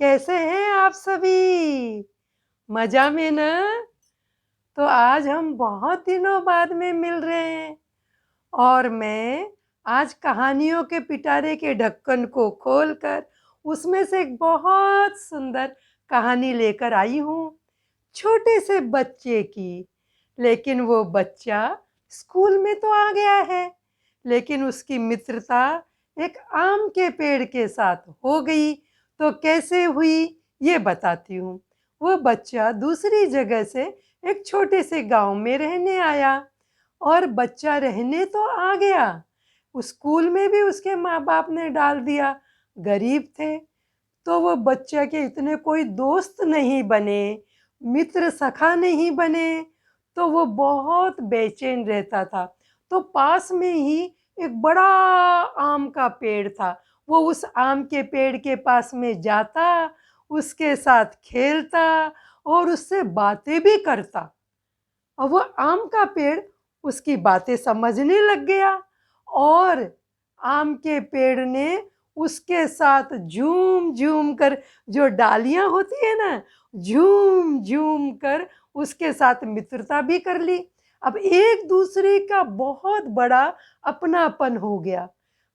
कैसे हैं आप सभी? मज़ा में ना? तो आज हम बहुत दिनों बाद में मिल रहे हैं और मैं आज कहानियों के पिटारे के ढक्कन को खोलकर उसमें से एक बहुत सुंदर कहानी लेकर आई हूँ, छोटे से बच्चे की। लेकिन वो बच्चा स्कूल में तो आ गया है, लेकिन उसकी मित्रता एक आम के पेड़ के साथ हो गई। तो कैसे हुई ये बताती हूँ। वो बच्चा दूसरी जगह से एक छोटे से गांव में रहने आया और बच्चा रहने तो आ गया। उस स्कूल में भी उसके माँ बाप ने डाल दिया, गरीब थे। तो वो बच्चा के इतने कोई दोस्त नहीं बने, मित्र सखा नहीं बने, तो वो बहुत बेचैन रहता था। तो पास में ही एक बड़ा आम का पेड़ था। वो उस आम के पेड़ के पास में जाता, उसके साथ खेलता और उससे बातें भी करता। और वो आम का पेड़ उसकी बातें समझने लग गया और आम के पेड़ ने उसके साथ झूम झूम कर, जो डालियां होती है ना, झूम झूम कर उसके साथ मित्रता भी कर ली। अब एक दूसरे का बहुत बड़ा अपनापन हो गया।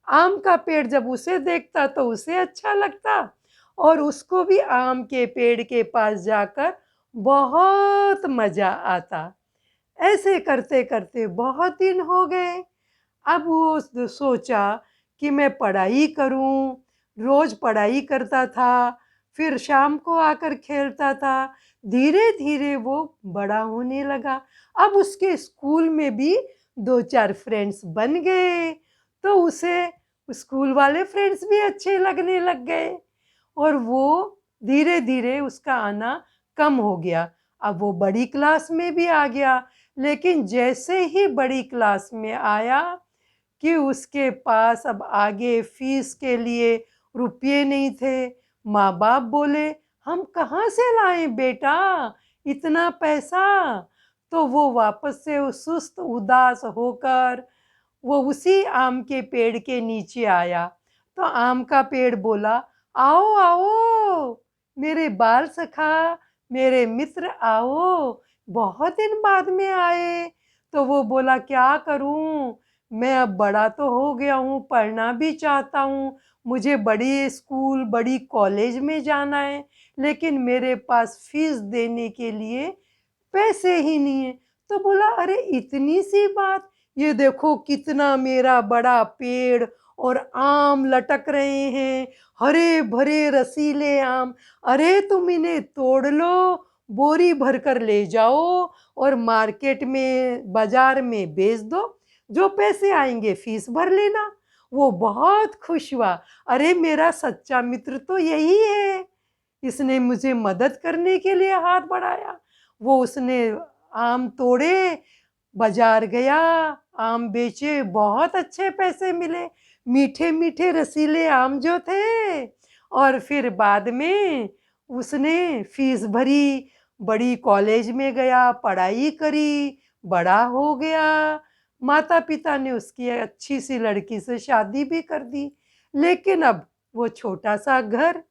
आम का पेड़ जब उसे देखता तो उसे अच्छा लगता और उसको भी आम के पेड़ के पास जाकर बहुत मजा आता। ऐसे करते करते बहुत दिन हो गए। अब वो सोचा कि मैं पढ़ाई करूं। रोज पढ़ाई करता था, फिर शाम को आकर खेलता था। धीरे धीरे वो बड़ा होने लगा। अब उसके स्कूल में भी दो चार फ्रेंड्स बन गए, तो उसे स्कूल वाले फ्रेंड्स भी अच्छे लगने लग गए और वो धीरे धीरे उसका आना कम हो गया। अब वो बड़ी क्लास में भी आ गया, लेकिन जैसे ही बड़ी क्लास में आया कि उसके पास अब आगे फीस के लिए रुपये नहीं थे। माँ बाप बोले, हम कहाँ से लाएं बेटा इतना पैसा। तो वो वापस से सुस्त उदास होकर वो उसी आम के पेड़ के नीचे आया। तो आम का पेड़ बोला, आओ आओ मेरे बाल सखा, मेरे मित्र आओ, बहुत दिन बाद में आए। तो वो बोला, क्या करूं, मैं अब बड़ा तो हो गया हूँ, पढ़ना भी चाहता हूँ, मुझे बड़ी स्कूल बड़ी कॉलेज में जाना है, लेकिन मेरे पास फीस देने के लिए पैसे ही नहीं है। तो बोला, अरे इतनी सी बात, ये देखो कितना मेरा बड़ा पेड़ और आम लटक रहे हैं, हरे भरे रसीले आम। अरे तुम इन्हें तोड़ लो, बोरी भर कर ले जाओ और मार्केट में बाजार में बेच दो, जो पैसे आएंगे फीस भर लेना। वो बहुत खुश हुआ। अरे मेरा सच्चा मित्र तो यही है, इसने मुझे मदद करने के लिए हाथ बढ़ाया। वो उसने आम तोड़े, बाजार गया, आम बेचे, बहुत अच्छे पैसे मिले, मीठे मीठे रसीले आम जो थे। और फिर बाद में उसने फीस भरी, बड़ी कॉलेज में गया, पढ़ाई करी, बड़ा हो गया। माता पिता ने उसकी अच्छी सी लड़की से शादी भी कर दी। लेकिन अब वो छोटा सा घर,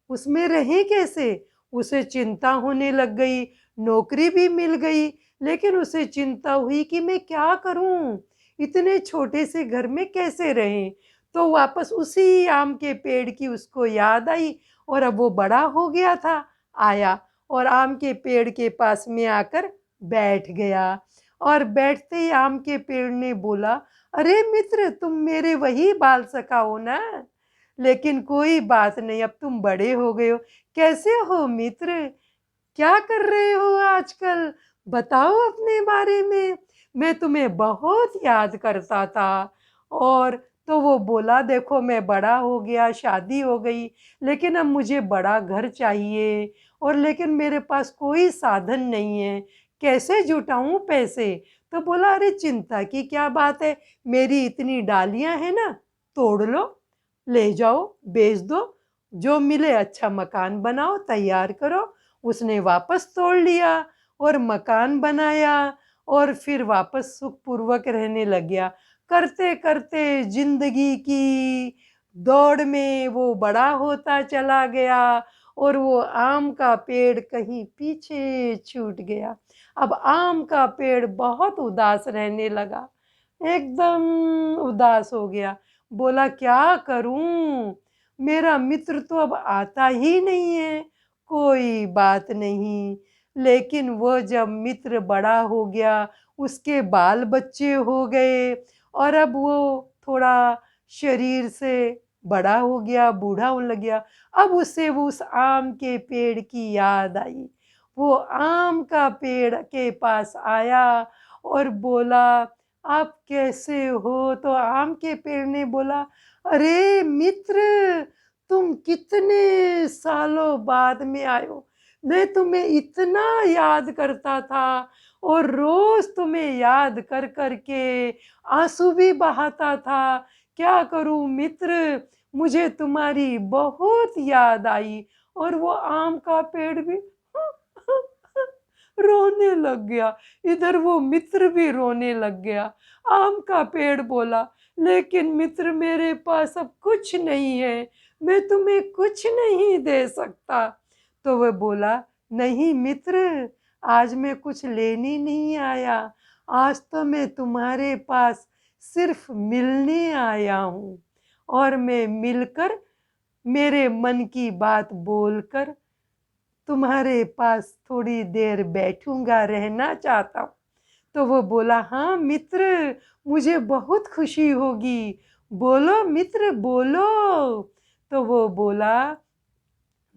उसमें रहे कैसे? उसे चिंता होने लग गई। नौकरी भी मिल गई, लेकिन उसे चिंता हुई कि मैं क्या करूं, इतने छोटे से घर में कैसे रहें। तो वापस उसी आम के पेड़ की उसको याद आई और अब वो बड़ा हो गया था। आया और आम के पेड़ के पास में आकर बैठ गया और बैठते ही आम के पेड़ ने बोला, अरे मित्र, तुम मेरे वही बाल सखा हो ना, लेकिन कोई बात नहीं, अब तुम बड़े हो गए हो। कैसे हो मित्र, क्या कर रहे हो आजकल, बताओ अपने बारे में, मैं तुम्हें बहुत याद करता था। और तो वो बोला, देखो मैं बड़ा हो गया, शादी हो गई, लेकिन अब मुझे बड़ा घर चाहिए और लेकिन मेरे पास कोई साधन नहीं है, कैसे जुटाऊं पैसे। तो बोला, अरे चिंता की क्या बात है, मेरी इतनी डालियां हैं ना, तोड़ लो, ले जाओ, बेच दो, जो मिले अच्छा मकान बनाओ, तैयार करो। उसने वापस तोड़ लिया और मकान बनाया और फिर वापस सुखपूर्वक रहने लग गया। करते करते जिंदगी की दौड़ में वो बड़ा होता चला गया और वो आम का पेड़ कहीं पीछे छूट गया। अब आम का पेड़ बहुत उदास रहने लगा, एकदम उदास हो गया। बोला क्या करूं, मेरा मित्र तो अब आता ही नहीं है। कोई बात नहीं, लेकिन वो जब मित्र बड़ा हो गया, उसके बाल बच्चे हो गए और अब वो थोड़ा शरीर से बड़ा हो गया, बूढ़ा होने लग गया। अब उसे वो उस आम के पेड़ की याद आई। वो आम का पेड़ के पास आया और बोला, आप कैसे हो? तो आम के पेड़ ने बोला, अरे मित्र, तुम कितने सालों बाद में आए हो। मैं तुम्हें इतना याद करता था और रोज तुम्हें याद कर कर के आंसू भी बहाता था। क्या करूं मित्र, मुझे तुम्हारी बहुत याद आई। और वो आम का पेड़ भी रोने लग गया। इधर वो मित्र भी रोने लग गया। आम का पेड़ बोला, लेकिन मित्र मेरे पास अब कुछ नहीं है, मैं तुम्हें कुछ नहीं दे सकता। तो वह बोला, नहीं मित्र, आज मैं कुछ लेने नहीं आया, आज तो मैं तुम्हारे पास सिर्फ मिलने आया हूँ। और मैं मिलकर, मेरे मन की बात बोलकर तुम्हारे पास थोड़ी देर बैठूंगा, रहना चाहता हूँ। तो वो बोला, हाँ मित्र, मुझे बहुत खुशी होगी, बोलो मित्र बोलो। तो वो बोला,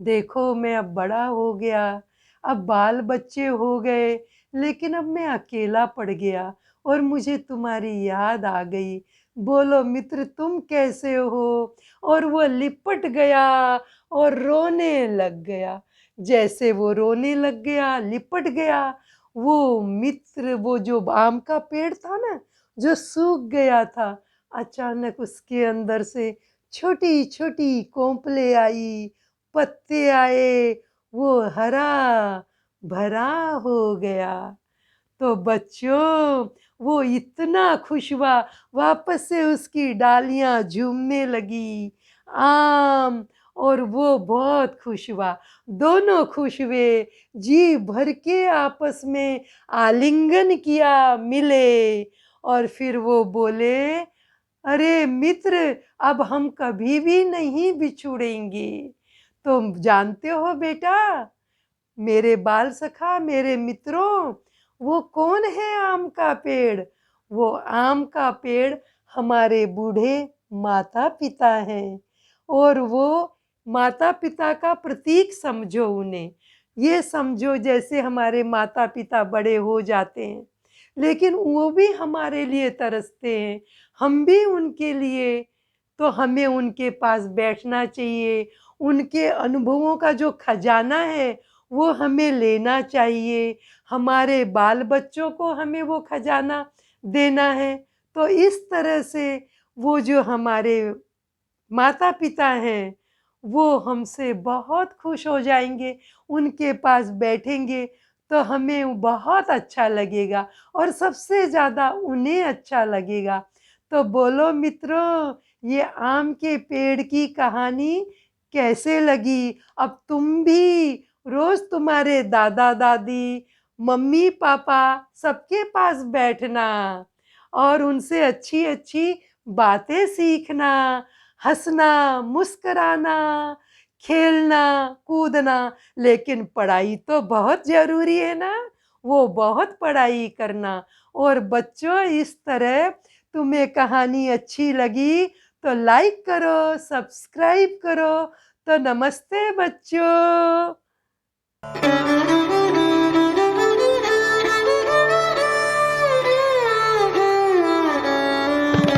देखो मैं अब बड़ा हो गया, अब बाल बच्चे हो गए, लेकिन अब मैं अकेला पड़ गया और मुझे तुम्हारी याद आ गई। बोलो मित्र तुम कैसे हो? और वो लिपट गया और रोने लग गया। जैसे वो रोने लग गया, लिपट गया, वो मित्र, वो जो आम का पेड़ था ना, जो सूख गया था, अचानक उसके अंदर से छोटी छोटी कोंपले आई, पत्ते आए, वो हरा भरा हो गया। तो बच्चों, वो इतना खुश हुआ, वापस से उसकी डालियां झूमने लगी, आम, और वो बहुत खुश हुआ। दोनों खुश हुए, जी भर के आपस में आलिंगन किया, मिले, और फिर वो बोले, अरे मित्र, अब हम कभी भी नहीं बिछुड़ेंगे। तुम जानते हो बेटा, मेरे बाल सखा, मेरे मित्रों, वो कौन है आम का पेड़? वो आम का पेड़ हमारे बूढ़े माता पिता हैं। और वो माता पिता का प्रतीक समझो उन्हें। ये समझो जैसे हमारे माता पिता बड़े हो जाते हैं, लेकिन वो भी हमारे लिए तरसते हैं, हम भी उनके लिए। तो हमें उनके पास बैठना चाहिए, उनके अनुभवों का जो खजाना है वो हमें लेना चाहिए, हमारे बाल बच्चों को हमें वो खजाना देना है। तो इस तरह से वो जो हमारे माता पिता हैं, वो हमसे बहुत खुश हो जाएंगे, उनके पास बैठेंगे तो हमें बहुत अच्छा लगेगा और सबसे ज़्यादा उन्हें अच्छा लगेगा। तो बोलो मित्रों, ये आम के पेड़ की कहानी कैसे लगी? अब तुम भी रोज तुम्हारे दादा दादी, मम्मी पापा सबके पास बैठना और उनसे अच्छी अच्छी बातें सीखना, हंसना, मुस्कुराना, खेलना, कूदना। लेकिन पढ़ाई तो बहुत जरूरी है ना, वो बहुत पढ़ाई करना। और बच्चों, इस तरह तुम्हें कहानी अच्छी लगी तो लाइक करो, सब्सक्राइब करो। तो नमस्ते बच्चों।